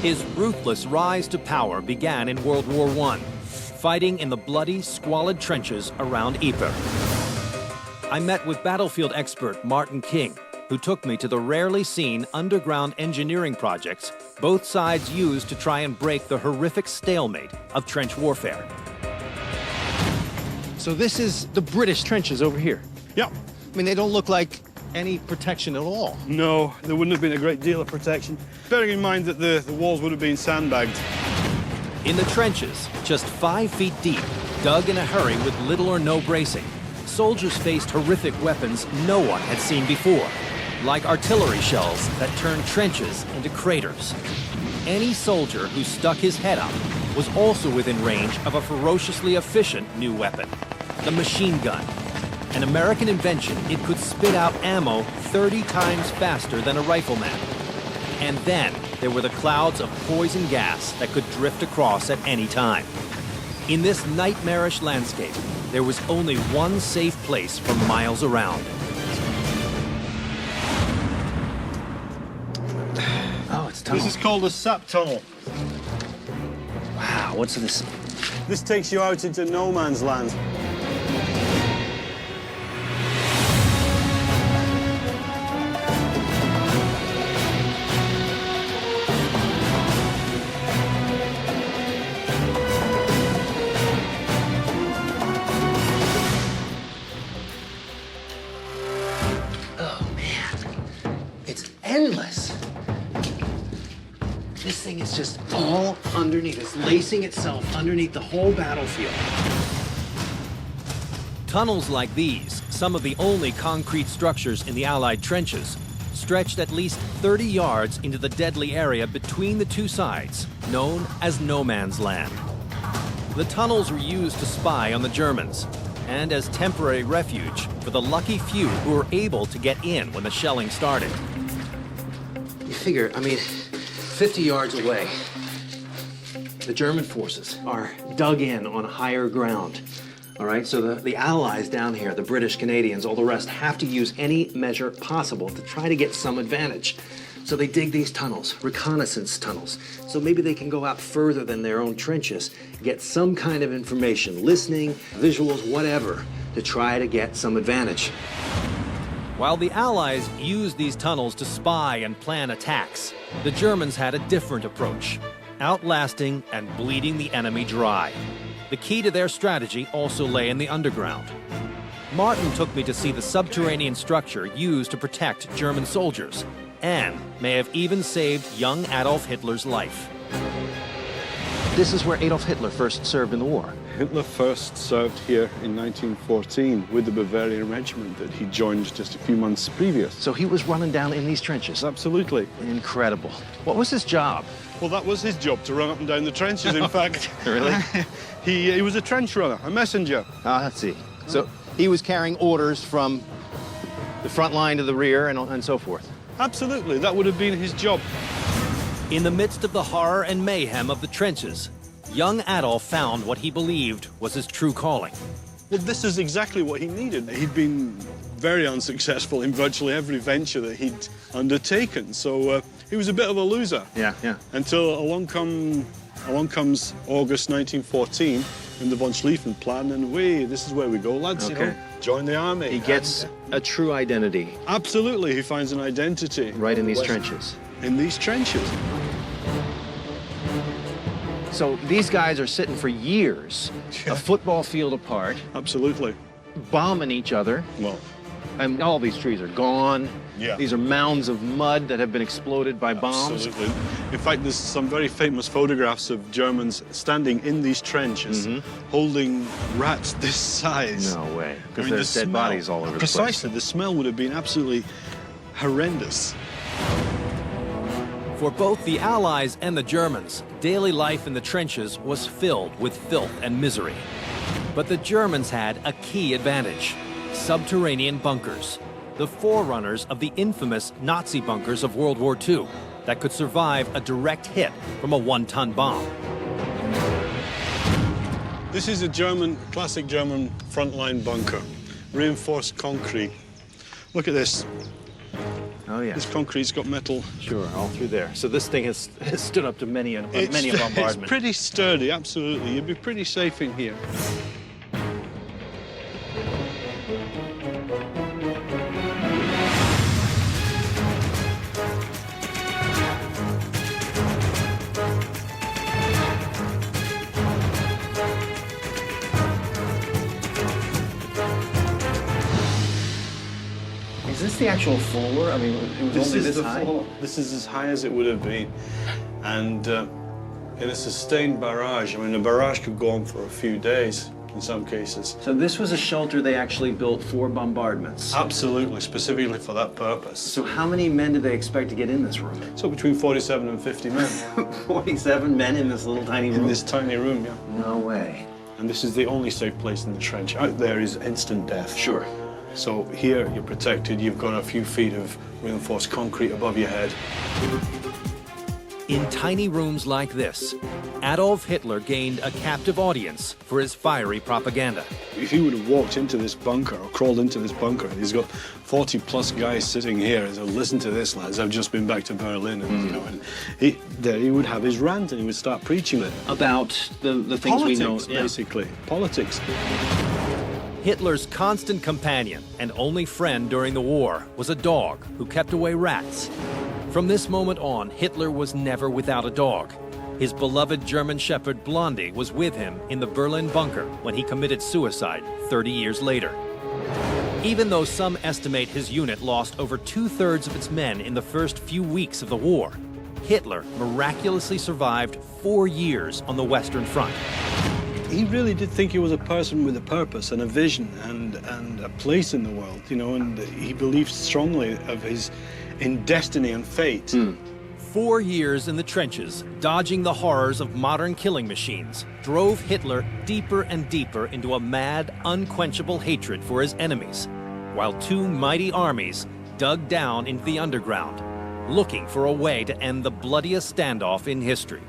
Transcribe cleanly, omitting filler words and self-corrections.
His ruthless rise to power began in World War I, fighting in the bloody, squalid trenches around Ypres. I met with battlefield expert Martin King, who took me to the rarely seen underground engineering projects both sides used to try and break the horrific stalemate of trench warfare. So this is the British trenches over here. Yep. I mean, they don't look like any protection at all. No, there wouldn't have been a great deal of protection. Bearing in mind that the walls would have been sandbagged. In the trenches, just 5 feet deep, dug in a hurry with little or no bracing, soldiers faced horrific weapons no one had seen before, like artillery shells that turned trenches into craters. Any soldier who stuck his head up was also within range of a ferociously efficient new weapon, the machine gun. An American invention, it could spit out ammo 30 times faster than a rifleman. And then there were the clouds of poison gas that could drift across at any time. In this nightmarish landscape, there was only one safe place for miles around. Oh, it's tunnel. This is called a sap tunnel. Wow, what's this? This takes you out into no man's land. Endless. This thing is just all underneath. It's lacing itself underneath the whole battlefield. Tunnels like these, some of the only concrete structures in the Allied trenches, stretched at least 30 yards into the deadly area between the two sides, known as no man's land. The tunnels were used to spy on the Germans and as temporary refuge for the lucky few who were able to get in when the shelling started. You figure, I mean, 50 yards away, the German forces are dug in on higher ground. All right, so the Allies down here, the British, Canadians, all the rest, have to use any measure possible to try to get some advantage. So they dig these tunnels, reconnaissance tunnels, so maybe they can go out further than their own trenches, get some kind of information, listening, visuals, whatever, to try to get some advantage. While the Allies used these tunnels to spy and plan attacks, the Germans had a different approach, outlasting and bleeding the enemy dry. The key to their strategy also lay in the underground. Martin took me to see the subterranean structure used to protect German soldiers, and may have even saved young Adolf Hitler's life. This is where Adolf Hitler first served in the war. Hitler first served here in 1914 with the Bavarian regiment that he joined just a few months previous. So he was running down in these trenches. Absolutely. Incredible. What was his job? Well, that was his job, to run up and down the trenches, in fact. Really? He was a trench runner, a messenger. Let's see. So he was carrying orders from the front line to the rear and so forth. Absolutely, that would have been his job. In the midst of the horror and mayhem of the trenches, young Adolf found what he believed was his true calling. Well, this is exactly what he needed. He'd been very unsuccessful in virtually every venture that he'd undertaken, so he was a bit of a loser. Yeah. Until along comes August 1914 and the von Schlieffen plan, and this is where we go, lads, Okay. you know, join the army. He gets a true identity. Absolutely, he finds an identity. Right in these trenches. In these trenches. So these guys are sitting for years, a football field apart, Absolutely. bombing each other, Well, and all these trees are gone. Yeah. These are mounds of mud that have been exploded by bombs. absolutely. In fact, there's some very famous photographs of Germans standing in these trenches, holding rats this size. No way, because the there's dead smell- bodies all over the place. Precisely, the smell would have been absolutely horrendous. For both the Allies and the Germans, daily life in the trenches was filled with filth and misery. But the Germans had a key advantage: subterranean bunkers, the forerunners of the infamous Nazi bunkers of World War II that could survive a direct hit from a one-ton bomb. This is a classic German frontline bunker, reinforced concrete. Look at this. Oh, yeah. This concrete's got metal. Sure, all through there. So this thing has stood up to many a bombardment. It's pretty sturdy, absolutely. You'd be pretty safe in here. Is this the actual floor? I mean, it was only this high? floor. This is as high as it would have been. And in a sustained barrage, I mean, a barrage could go on for a few days in some cases. So this was a shelter they actually built for bombardments. Absolutely, specifically for that purpose. So how many men did they expect to get in this room? So between 47 and 50 men 47 men in this little tiny room? in this tiny room, yeah. No way. And this is the only safe place in the trench. Out there is instant death. Sure. So here you're protected. You've got a few feet of reinforced concrete above your head. In tiny rooms like this, Adolf Hitler gained a captive audience for his fiery propaganda. If he would have walked into this bunker or crawled into this bunker, and he's got 40 plus guys sitting here and said, listen to this, lads, I've just been back to Berlin, and you know, and there he would have his rant and he would start preaching it. About the things we know. Politics, basically. Politics. Hitler's constant companion and only friend during the war was a dog who kept away rats. From this moment on, Hitler was never without a dog. His beloved German Shepherd Blondie was with him in the Berlin bunker when he committed suicide 30 years later. Even though some estimate his unit lost over 2/3 of its men in the first few weeks of the war, Hitler miraculously survived 4 years on the Western Front. He really did think he was a person with a purpose and a vision and a place in the world, you know, and he believed strongly of his in destiny and fate. 4 years in the trenches, dodging the horrors of modern killing machines, drove Hitler deeper and deeper into a mad, unquenchable hatred for his enemies, while 2 mighty armies dug down into the underground, looking for a way to end the bloodiest standoff in history.